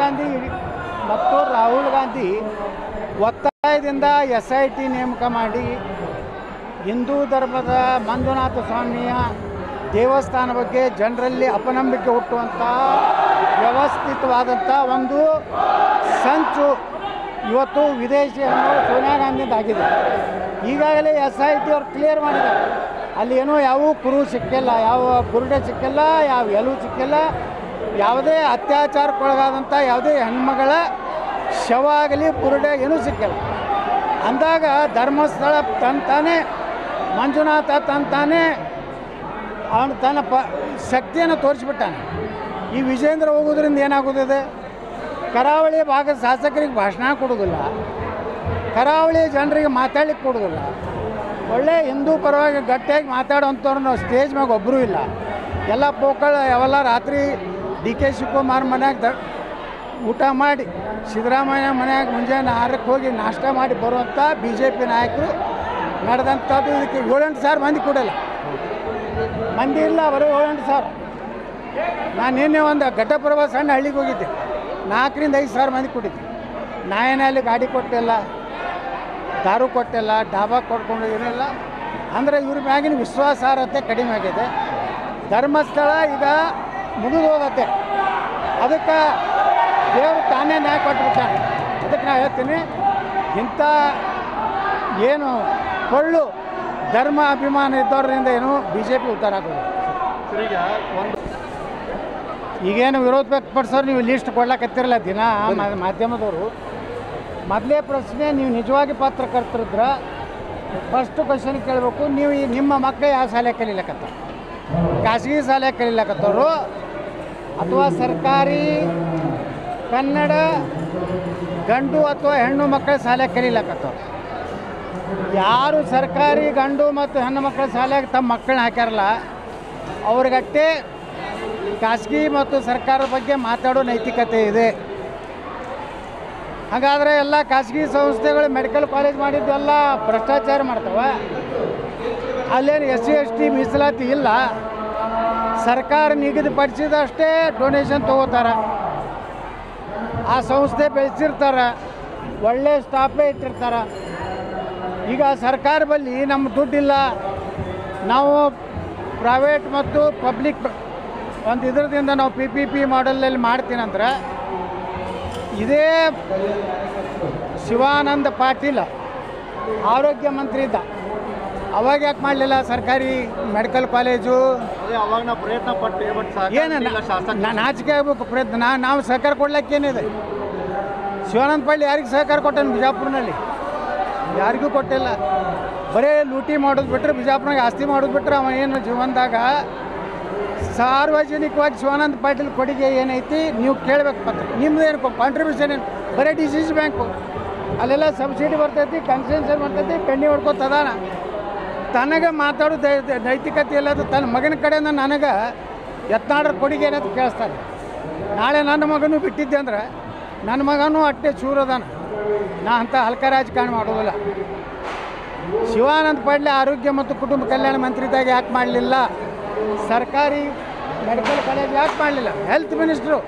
ಗಾಂಧಿ ಮತ್ತು ರಾಹುಲ್ ಗಾಂಧಿ ಒತ್ತಾಯದಿಂದ SIT ನೇಮಕ ಮಾಡಿ ಹಿಂದೂ ಧರ್ಮದ ಮಂಜುನಾಥ ಸ್ವಾಮಿಯ ದೇವಸ್ಥಾನ ಬಗ್ಗೆ ಜನರಲ್ಲಿ ಅಪನಂಬಿಕೆ ಹುಟ್ಟುವಂಥ ವ್ಯವಸ್ಥಿತವಾದಂಥ ಒಂದು ಸಂಚು ಇವತ್ತು ವಿದೇಶಿ ಸೋನಿಯಾ ಗಾಂಧಿಯಿಂದ ಆಗಿದೆ. ಈಗಾಗಲೇ SIT ಅವ್ರು ಕ್ಲಿಯರ್ ಮಾಡಿದ್ದಾರೆ. ಅಲ್ಲಿ ಏನೋ ಯಾವ ಕುರು ಸಿಕ್ಕಿಲ್ಲ, ಯಾವ ಬುರುಡೆ ಸಿಕ್ಕಿಲ್ಲ, ಯಾವ ಎಲು ಸಿಕ್ಕಿಲ್ಲ, ಯಾವುದೇ ಅತ್ಯಾಚಾರಕ್ಕೊಳಗಾದಂಥ ಯಾವುದೇ ಹೆಣ್ಮಗಳ ಶವ ಆಗಲಿ ಬುರುಡೆ ಏನೂ ಸಿಕ್ಕಿಲ್ಲ. ಅಂದಾಗ ಧರ್ಮಸ್ಥಳ ತಂತಾನೆ ಮಂಜುನಾಥ ತಂತಾನೆ ಅವನು ತನ್ನ ಶಕ್ತಿಯನ್ನು ತೋರಿಸ್ಬಿಟ್ಟಾನೆ. ಈ ವಿಜೇಂದ್ರ ಹೋಗೋದ್ರಿಂದ ಏನಾಗೋದಿದೆ? ಕರಾವಳಿ ಭಾಗದ ಶಾಸಕರಿಗೆ ಭಾಷಣ ಕೊಡೋದಿಲ್ಲ, ಕರಾವಳಿ ಜನರಿಗೆ ಮಾತಾಡ್ಲಿಕ್ಕೆ ಕೊಡೋದಿಲ್ಲ, ಒಳ್ಳೆ ಹಿಂದೂ ಪರವಾಗಿ ಗಟ್ಟಿಯಾಗಿ ಮಾತಾಡೋವಂಥವ್ರು ನಾವು ಸ್ಟೇಜ್ ಮ್ಯಾಗ ಒಬ್ಬರೂ ಇಲ್ಲ. ಎಲ್ಲ ಪೋಕಳ ಯಾವೆಲ್ಲ ರಾತ್ರಿ DK ಶಿವಕುಮಾರ್ ಮನ್ಯಾಗ ಊಟ ಮಾಡಿ ಸಿದ್ದರಾಮಯ್ಯ ಮನ್ಯಾಗ ಮುಂಜಾನೆ 6ಕ್ಕೆ ಹೋಗಿ ನಾಷ್ಟ ಮಾಡಿ ಬರುವಂಥ BJP ನಾಯಕರು ನಡೆದಂಥದ್ದು. ಇದಕ್ಕೆ 7-8 ಸಾವಿರ ಮಂದಿ ಕೊಡಲ್ಲ, ಮಂದಿ ಇಲ್ಲ, ಬರೀ 7-8 ಸಾವಿರ. ನಾನು ನಿನ್ನೆ ಒಂದು ಘಟಪ್ರಭಾ ಸಣ್ಣ ಹಳ್ಳಿಗೆ ಹೋಗಿದ್ದೆ, 4ರಿಂದ 5 ಸಾವಿರ ಮಂದಿ ಕೊಟ್ಟಿದ್ದೆ. ನಾಯನೇ ಅಲ್ಲಿ ಗಾಡಿ ಕೊಟ್ಟಿಲ್ಲ, ದಾರು ಕೊಟ್ಟಿಲ್ಲ, ಡಾಬಾ ಕೊಡ್ಕೊಂಡು ಏನಿಲ್ಲ. ಅಂದರೆ ಇವ್ರ ಮ್ಯಾಗಿನ ವಿಶ್ವಾಸಾರ್ಹತೆ ಕಡಿಮೆ ಆಗಿದೆ. ಧರ್ಮಸ್ಥಳ ಈಗ ಮುಗಿದು ಹೋಗುತ್ತೆ. ಅದಕ್ಕೆ ದೇವರು ತಾನೇ ನ್ಯಾಯ ಕೊಟ್ಬಿಡ್ತಾನೆ. ಅದಕ್ಕೆ ನಾನು ಹೇಳ್ತೀನಿ, ಇಂಥ ಏನು ಕೊಳ್ಳು ಧರ್ಮ ಅಭಿಮಾನ ಇದ್ದವರಿಂದ ಏನು BJP ಉದ್ಧಾರ ಆಗೋದು. ಈಗೇನು ವಿರೋಧ ವ್ಯಕ್ತಪಡಿಸೋರು ನೀವು ಲಿಸ್ಟ್ ಕೊಡ್ಲಾಕತ್ತಿರಲ್ಲ ದಿನ ಮಾಧ್ಯಮದವರು. ಮೊದಲೇ ಪ್ರಶ್ನೆ, ನೀವು ನಿಜವಾಗಿ ಪತ್ರಕರ್ತರಿದ್ರೆ ಫಸ್ಟ್ ಕ್ವಶನ್ ಕೇಳಬೇಕು, ನೀವು ನಿಮ್ಮ ಮಕ್ಕಳು ಯಾವ ಶಾಲೆ ಕಲೀಲಕತ್ತ? ಖಾಸಗಿ ಶಾಲೆ ಕಲೀಲಕತ್ತವರು ಅಥವಾ ಸರ್ಕಾರಿ ಕನ್ನಡ ಗಂಡು ಅಥವಾ ಹೆಣ್ಣು ಮಕ್ಕಳ ಶಾಲೆ ಕಲೀಲಕತ್ತವ್ರು? ಯಾರು ಸರ್ಕಾರಿ ಗಂಡು ಮತ್ತು ಹೆಣ್ಣು ಮಕ್ಕಳ ಶಾಲೆಗೆ ತಮ್ಮ ಮಕ್ಕಳನ್ನ ಹಾಕ್ಯಾರಲ್ಲ, ಅವ್ರಿಗಟ್ಟೆ ಖಾಸಗಿ ಮತ್ತು ಸರ್ಕಾರದ ಬಗ್ಗೆ ಮಾತಾಡೋ ನೈತಿಕತೆ ಇದೆ. ಹಾಗಾದರೆ ಎಲ್ಲ ಖಾಸಗಿ ಸಂಸ್ಥೆಗಳು ಮೆಡಿಕಲ್ ಕಾಲೇಜ್ ಮಾಡಿದ್ದೆಲ್ಲ ಭ್ರಷ್ಟಾಚಾರ ಮಾಡ್ತವೆ. ಅಲ್ಲೇನು SC ST ಮೀಸಲಾತಿ ಇಲ್ಲ, ಸರ್ಕಾರ ನಿಗದಿಪಡಿಸಿದಷ್ಟೇ ಡೊನೇಷನ್ ತೊಗೋತಾರೆ. ಆ ಸಂಸ್ಥೆ ಬೆಳೆಸಿರ್ತಾರೆ, ಒಳ್ಳೆ ಸ್ಟಾಫೇ ಇಟ್ಟಿರ್ತಾರೆ. ಈಗ ಸರ್ಕಾರ ಬಳಿ ನಮ್ಮ ದುಡ್ಡಿಲ್ಲ, ನಾವು ಪ್ರೈವೇಟ್ ಮತ್ತು ಪಬ್ಲಿಕ್ ಒಂದು ಇದರದಿಂದ ನಾವು PPP ಮಾಡೆಲಲ್ಲಿ ಮಾಡ್ತೀನಂದ್ರೆ, ಇದೇ ಶಿವಾನಂದ ಪಾಟೀಲ್ ಆರೋಗ್ಯ ಮಂತ್ರಿ ಇದ್ದ, ಅವಾಗ ಯಾಕೆ ಮಾಡಲಿಲ್ಲ ಸರ್ಕಾರಿ ಮೆಡಿಕಲ್ ಕಾಲೇಜು? ಅವಾಗ ನಾವು ಪ್ರಯತ್ನ ಪಟ್ಟು ಏನು ನಾಚಿಕೆ ಆಗಬೇಕು ಪ್ರಯತ್ನ. ನಾವು ಸಹಕಾರ ಕೊಡ್ಲಿಕ್ಕೇನಿದೆ? ಶಿವಾನಂದ ಪಾಟೀಲ್ ಯಾರಿಗೆ ಸಹಕಾರ ಕೊಟ್ಟನು? ಬಿಜಾಪುರನಲ್ಲಿ ಯಾರಿಗೂ ಕೊಟ್ಟಿಲ್ಲ. ಬರೀ ಲೂಟಿ ಮಾಡೋದು ಬಿಟ್ಟರೆ, ಬಿಜಾಪುರನಾಗ ಆಸ್ತಿ ಮಾಡೋದು ಬಿಟ್ಟರೆ ಅವ ಏನು ಜೀವನದಾಗ ಸಾರ್ವಜನಿಕವಾಗಿ ಶಿವಾನಂದ ಪಾಟೀಲ್ ಕೊಡುಗೆ ಏನೈತಿ ನೀವು ಕೇಳಬೇಕು. ಪತ್ರ ನಿಮ್ಮದು ಏನು ಕಾಂಟ್ರಿಬ್ಯೂಷನ್ ಏನು? ಬರೀ DCC ಬ್ಯಾಂಕು ಅಲ್ಲೆಲ್ಲ ಸಬ್ಸಿಡಿ ಬರ್ತೈತಿ, ಕನ್ಸೆಷನ್ ಬರ್ತೈತಿ, ಪೆಂಡಿ ಹೊಡ್ಕೋತದಾನ. ತನಗೆ ಮಾತಾಡೋ ನೈತಿಕತೆ ಇಲ್ಲದ ತನ್ನ ಮಗನ ಕಡೆಯಿಂದ ನನಗೆ ಯತ್ನಾಳರ ಕೊಡುಗೆ ಏನಂತ ಕೇಳಿಸ್ತಾರೆ. ನಾಳೆ ನನ್ನ ಮಗನೂ ಬಿಟ್ಟಿದ್ದೆ ಅಂದ್ರೆ ನನ್ನ ಮಗನೂ ಅಟ್ಟೆ ಚೂರದಾನ. ನಾ ಅಂಥ ಹಲ್ಕ ರಾಜಕಾರಣ ಮಾಡೋದಿಲ್ಲ. ಶಿವಾನಂದ ಪಾಟೀಲ್ ಆರೋಗ್ಯ ಮತ್ತು ಕುಟುಂಬ ಕಲ್ಯಾಣ ಮಂತ್ರಿದಾಗ ಯಾಕೆ ಮಾಡಲಿಲ್ಲ? ಸರ್ಕಾರಿ ಮೆಡಿಕಲ್ ಕಾಲೇಜ್ ಯಾಕೆ ಮಾಡಲಿಲ್ಲ? ಹೆಲ್ತ್ ಮಿನಿಸ್ಟ್ರು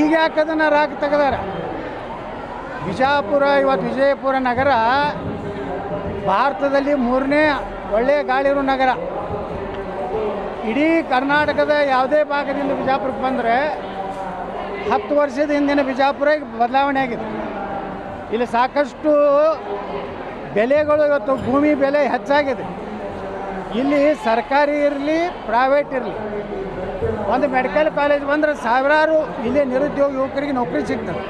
ಈಗ ಯಾಕೆ ಅದನ್ನು ರಾಕ್ ತೆಗೆದಾರ? ಬಿಜಾಪುರ ಇವತ್ತು ವಿಜಯಪುರ ನಗರ ಭಾರತದಲ್ಲಿ 3ನೇ ಒಳ್ಳೆಯ ಗಾಳಿರೋ ನಗರ. ಇಡೀ ಕರ್ನಾಟಕದ ಯಾವುದೇ ಭಾಗದಿಂದ ಬಿಜಾಪುರಕ್ಕೆ ಬಂದರೆ 10 ವರ್ಷದ ಹಿಂದಿನ ಬಿಜಾಪುರ ಬದಲಾವಣೆ ಆಗಿದೆ. ಇಲ್ಲಿ ಸಾಕಷ್ಟು ಬೆಲೆಗಳು, ಇವತ್ತು ಭೂಮಿ ಬೆಲೆ ಹೆಚ್ಚಾಗಿದೆ. ಇಲ್ಲಿ ಸರ್ಕಾರಿ ಇರಲಿ ಪ್ರೈವೇಟ್ ಇರಲಿ, ಒಂದು ಮೆಡಿಕಲ್ ಕಾಲೇಜ್ ಬಂದರೆ ಸಾವಿರಾರು ಇಲ್ಲಿ ನಿರುದ್ಯೋಗ ಯುವಕರಿಗೆ ನೌಕರಿ ಸಿಗ್ತದೆ.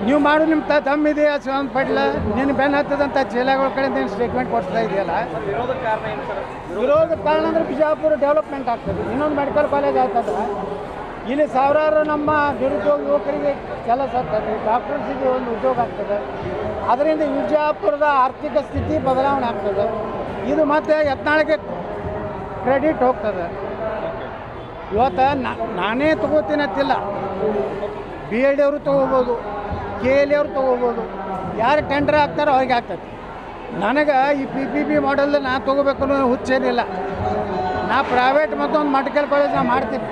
ನೀವು ಮಾಡು ನಿಮ್ಮ ತಮ್ಮಿದೆಯಾ ಶಿವಾನಂದ ಪಾಟೀಲ? ನೀನು ಬೆನ್ನು ಹತ್ತದಂಥ ಜಿಲ್ಲೆಗಳ ಕಡೆಯಿಂದ ಏನು ಸ್ಟೇಟ್ಮೆಂಟ್ ಕೊಡ್ತಾ ಇದೆಯಲ್ಲ? ವಿರೋಧ ಕಾರಣ ಅಂದರೆ ಬಿಜಾಪುರ ಡೆವಲಪ್ಮೆಂಟ್ ಆಗ್ತದೆ, ಇನ್ನೊಂದು ಮೆಡಿಕಲ್ ಕಾಲೇಜ್ ಆಗ್ತದೆ. ಇಲ್ಲಿ ಸಾವಿರಾರು ನಮ್ಮ ನಿರುದ್ಯೋಗ ಯುವಕರಿಗೆ ಕೆಲಸ ಆಗ್ತದೆ, ಡಾಕ್ಟರ್ಸಿಗೆ ಒಂದು ಉದ್ಯೋಗ ಆಗ್ತದೆ. ಅದರಿಂದ ವಿಜಯಪುರದ ಆರ್ಥಿಕ ಸ್ಥಿತಿ ಬದಲಾವಣೆ ಆಗ್ತದೆ. ಇದು ಮತ್ತು ಯತ್ನಾಳಿಗೆ ಕ್ರೆಡಿಟ್ ಹೋಗ್ತದೆ. ಇವತ್ತು ನಾನೇ ತೊಗೋತೀನಂತಿಲ್ಲ, BEd ಅವರು ತೊಗೋಬೋದು, KLE ಅವರು ತೊಗೋಬೋದು. ಯಾರು ಟೆಂಡರ್ ಹಾಕ್ತಾರೋ ಅವ್ರಿಗೆ ಆಗ್ತದೆ. ನನಗೆ ಈ PPP ಮಾಡೆಲ್ ನಾನು ತೊಗೋಬೇಕು ಅನ್ನೋ ಹುಚ್ಚೇನಿಲ್ಲ. ನಾ ಪ್ರೈವೇಟ್ ಮತ್ತೊಂದು ಮೆಡಿಕಲ್ ಕಾಲೇಜ್ ನಾ ಮಾಡ್ತೀನಿ.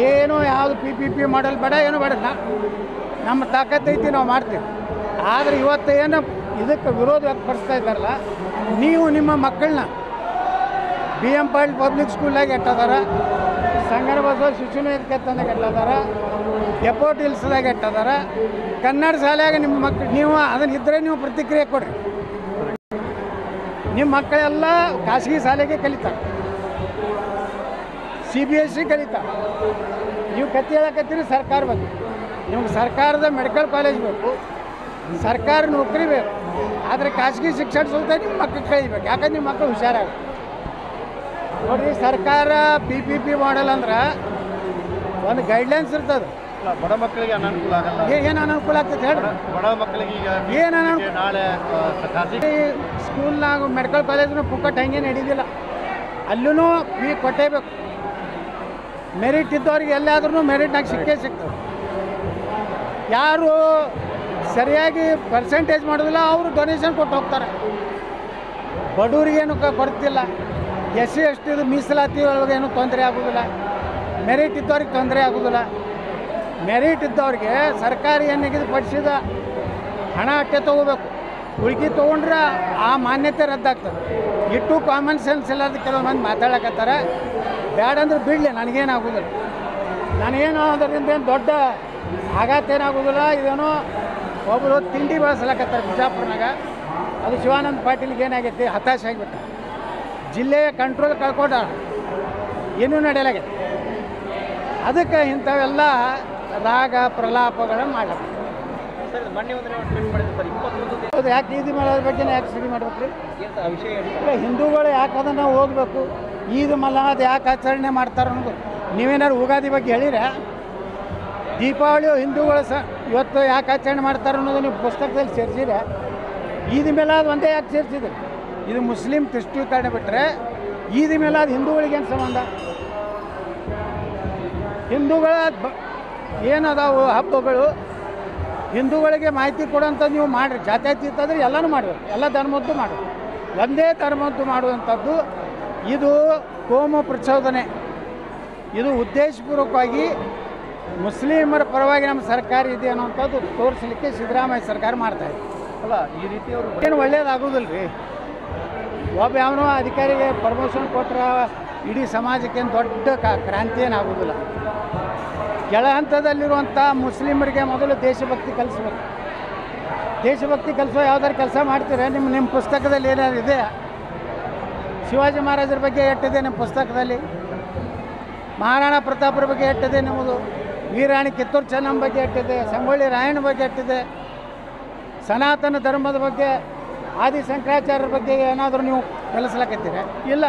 ಏನು ಯಾವುದು PPP ಮಾಡಲ್ ಬೇಡ, ಏನು ಬೇಡ. ನಮ್ಮ ತಾಕತ್ತೈತಿ, ನಾವು ಮಾಡ್ತೀವಿ. ಆದರೆ ಇವತ್ತು ಏನು ಇದಕ್ಕೆ ವಿರೋಧ ವ್ಯಕ್ತಪಡಿಸ್ತಾ ಇದ್ದಾರಲ್ಲ, ನೀವು ನಿಮ್ಮ ಮಕ್ಕಳನ್ನ BM ಪಾಟೀಲ್ ಪಬ್ಲಿಕ್ ಸ್ಕೂಲಾಗ ಇಟ್ಟದಾರ, ಸಂಗನ ಬಸವ ಶಿಶು ನಿಕೇತನದಾಗ ಇಟ್ಟದಾರ, ಎಪೋರ್ಟ್ ಹಿಲ್ಸ್ದಾಗ ಇಟ್ಟದಾರ. ಕನ್ನಡ ಶಾಲೆಯಾಗ ನಿಮ್ಮ ಮಕ್ಕಳು ನೀವು ಅದನ್ನಿದ್ದರೆ ನೀವು ಪ್ರತಿಕ್ರಿಯೆ ಕೊಡ್ರಿ. ನಿಮ್ಮ ಮಕ್ಕಳೆಲ್ಲ ಖಾಸಗಿ ಶಾಲೆಗೆ ಕಲಿತಾರೆ, CBSE ಕಲಿತಾರೆ. ನೀವು ಕತ್ತಿ ಹೇಳಕತ್ತೀರಿ ಸರ್ಕಾರ ಬೇಕು, ನಿಮ್ಗೆ ಸರ್ಕಾರದ ಮೆಡಿಕಲ್ ಕಾಲೇಜ್ ಬೇಕು, ಸರ್ಕಾರಿ ನೌಕರಿ ಬೇಕು. ಆದರೆ ಖಾಸಗಿ ಶಿಕ್ಷಣ ಸಂಸ್ಥೆ ನಿಮ್ಮ ಮಕ್ಕಳು ಕಲಿಬೇಕು. ಯಾಕಂದ್ರೆ ನಿಮ್ಮ ಮಕ್ಕಳು ಹುಷಾರಾಗ ನೋಡಿರಿ. ಸರ್ಕಾರ PPP ಮಾಡಲ್ ಅಂದ್ರೆ ಒಂದು ಗೈಡ್ಲೈನ್ಸ್ ಇರ್ತದೆ. ಬಡ ಮಕ್ಕಳಿಗೆ ಅನಾನುಕೂಲ ಆಗಲ್ಲ. ಏನು ಅನಾನುಕೂಲ ಆಗ್ತದೆ ಹೇಳಿ? ಬಡ ಮಕ್ಕಳಿಗೆ ಈಗ ಏನು ಅನಾನುಕೂಲ? ನಾಳೆ ಖಾಸಗಿ ಸ್ಕೂಲ್ನಾಗ ಮೆಡಿಕಲ್ ಕಾಲೇಜ್ನ ಪುಕ್ಕಟ್ ಹಂಗೆ ನಡೀದಿಲ್ಲ. ಅಲ್ಲೂ ಫೀ ಕೊಟ್ಟೇಬೇಕು. ಮೆರಿಟ್ ಇದ್ದವ್ರಿಗೆ ಎಲ್ಲಾದ್ರೂ ಮೆರಿಟ್ನಾಗ ಸಿಕ್ಕೇ ಸಿಗ್ತದೆ. ಯಾರು ಸರಿಯಾಗಿ ಪರ್ಸೆಂಟೇಜ್ ಮಾಡೋದಿಲ್ಲ ಅವರು ಡೊನೇಷನ್ ಕೊಟ್ಟು ಹೋಗ್ತಾರೆ. ಬಡವ್ರಿಗೇನು ಕೊಡ್ತಿಲ್ಲ. SC ST ಮೀಸಲಾತಿ ಒಳಗೆ ಏನೂ ತೊಂದರೆ ಆಗೋದಿಲ್ಲ. ಮೆರಿಟ್ ಇದ್ದವ್ರಿಗೆ ತೊಂದರೆ ಆಗೋದಿಲ್ಲ. ಮೆರಿಟ್ ಇದ್ದವ್ರಿಗೆ ಸರ್ಕಾರ ಏನು ನಿಗದಿಪಡಿಸಿದ ಹಣ ಅಟ್ಟೆ ತೊಗೋಬೇಕು. ಉಳ್ಕಿ ತೊಗೊಂಡ್ರೆ ಆ ಮಾನ್ಯತೆ ರದ್ದಾಗ್ತದೆ. ಇಟ್ಟು ಕಾಮನ್ ಸೆನ್ಸ್ ಇಲ್ಲದ ಕೆಲವು ಮಂದಿ ಮಾತಾಡಕತ್ತಾರೆ. ಬ್ಯಾಡಂದ್ರೆ ಬಿಡಲಿ, ನನಗೇನಾಗೋದಿಲ್ಲ. ನನಗೇನು ಅದರಿಂದ ಏನು ದೊಡ್ಡ ಆಘಾತ ಏನಾಗೋದಿಲ್ಲ. ಇದೇನೋ ಒಬ್ಬರು ತಿಂಡಿ ಬಳಸಲಕತ್ತಾರೆ ಬಿಜಾಪುರನಾಗ. ಅದು ಶಿವಾನಂದ ಪಾಟೀಲ್ಗೆ ಏನಾಗೈತಿ, ಹತಾಶೆ ಆಗಿಬಿಟ್ಟು ಜಿಲ್ಲೆಯ ಕಂಟ್ರೋಲ್ ಕಳ್ಕೊಂಡ, ಏನೂ ನಡೆಯಲಾಗೈತಿ. ಅದಕ್ಕೆ ಇಂಥವೆಲ್ಲ ರಾಗ ಪ್ರಲಾಪಗಳನ್ನು ಮಾಡಬೇಕು. ಹೌದು, ಯಾಕೆ ಈದ್ ಮಾಡೋದ್ರ ಬಗ್ಗೆ ಯಾಕೆ ಸ್ಟಡಿ ಮಾಡ್ಬೇಕು ರೀ? ಹಿಂದೂಗಳು ಯಾಕೆ ಅದನ್ನು ಓದಬೇಕು? ಈದ್ ಮಲಾದ್ ಯಾಕೆ ಆಚರಣೆ ಮಾಡ್ತಾರೆ ಅನ್ನೋದು ನೀವೇನಾದ್ರು ಯುಗಾದಿ ಬಗ್ಗೆ ಹೇಳಿರ? ದೀಪಾವಳಿ ಹಿಂದೂಗಳು ಇವತ್ತು ಯಾಕೆ ಆಚರಣೆ ಮಾಡ್ತಾರೆ ಅನ್ನೋದು ನೀವು ಪುಸ್ತಕದಲ್ಲಿ ಸೇರಿಸಿರ? ಈದ್ ಮಿಲಾದ್ ಒಂದೇ ಯಾಕೆ ಸೇರಿಸಿದ್ರಿ? ಇದು ಮುಸ್ಲಿಂ ತುಷ್ಟೀಕರಣ ಬಿಟ್ಟರೆ ಈದ್ ಮಿಲಾದ್ ಹಿಂದೂಗಳಿಗೇನು ಸಂಬಂಧ? ಹಿಂದೂಗಳ ಏನದಾವು ಹಬ್ಬಗಳು ಹಿಂದೂಗಳಿಗೆ ಮಾಹಿತಿ ಕೊಡೋಂಥದ್ದು ನೀವು ಮಾಡಿರಿ. ಜಾತ್ಯತೀತ ಅಂದರೆ ಎಲ್ಲನೂ ಮಾಡಬೇಕು, ಎಲ್ಲ ಧರ್ಮದ್ದು ಮಾಡಬೇಕು. ಒಂದೇ ಧರ್ಮದ್ದು ಮಾಡುವಂಥದ್ದು ಇದು ಕೋಮು ಪ್ರಚೋದನೆ. ಇದು ಉದ್ದೇಶಪೂರ್ವಕವಾಗಿ ಮುಸ್ಲಿಮರ ಪರವಾಗಿ ನಮ್ಮ ಸರ್ಕಾರ ಇದೆ ಅನ್ನೋಂಥದ್ದು ತೋರಿಸಲಿಕ್ಕೆ ಸಿದ್ದರಾಮಯ್ಯ ಸರ್ಕಾರ ಮಾಡ್ತಾಯಿದೆ. ಅಲ್ಲ, ಈ ರೀತಿ ಅವರು ಏನು ಒಳ್ಳೇದಾಗೋದಿಲ್ಲ ರೀ. ಒಬ್ಬ ಯಾವನೋ ಅಧಿಕಾರಿಗೆ ಪ್ರಮೋಷನ್ ಕೊಟ್ಟರೆ ಇಡೀ ಸಮಾಜಕ್ಕೇನು ದೊಡ್ಡ ಕ್ರಾಂತಿ ಏನಾಗೋದಿಲ್ಲ. ಕೆಳ ಹಂತದಲ್ಲಿರುವಂಥ ಮುಸ್ಲಿಮರಿಗೆ ಮೊದಲು ದೇಶಭಕ್ತಿ ಕಲಿಸ್ಬೇಕು. ದೇಶಭಕ್ತಿ ಕಲಿಸೋ ಯಾವ್ದಾರು ಕೆಲಸ ಮಾಡ್ತೀರಾ? ನಿಮ್ಮ ಪುಸ್ತಕದಲ್ಲಿ ಏನಾದ್ರು ಇದೆಯಾ? ಶಿವಾಜಿ ಮಹಾರಾಜರ ಬಗ್ಗೆ ಎಷ್ಟಿದೆ ನಿಮ್ಮ ಪುಸ್ತಕದಲ್ಲಿ? ಮಹಾರಾಣಾ ಪ್ರತಾಪರ ಬಗ್ಗೆ ಎಷ್ಟಿದೆ ನಿಮ್ಮದು? ವೀರಾಣಿ ಕಿತ್ತೂರು ಚೆನ್ನಮ್ಮ ಬಗ್ಗೆ ಎಷ್ಟಿದೆ? ಸಂಗೊಳ್ಳಿ ರಾಯಣ್ಣ ಬಗ್ಗೆ ಎಷ್ಟಿದೆ? ಸನಾತನ ಧರ್ಮದ ಬಗ್ಗೆ, ಆದಿ ಶಂಕರಾಚಾರ್ಯರ ಬಗ್ಗೆ ಏನಾದರೂ ನೀವು ಕಲಿಸ್ಲಕತ್ತೀರಾ? ಇಲ್ಲ.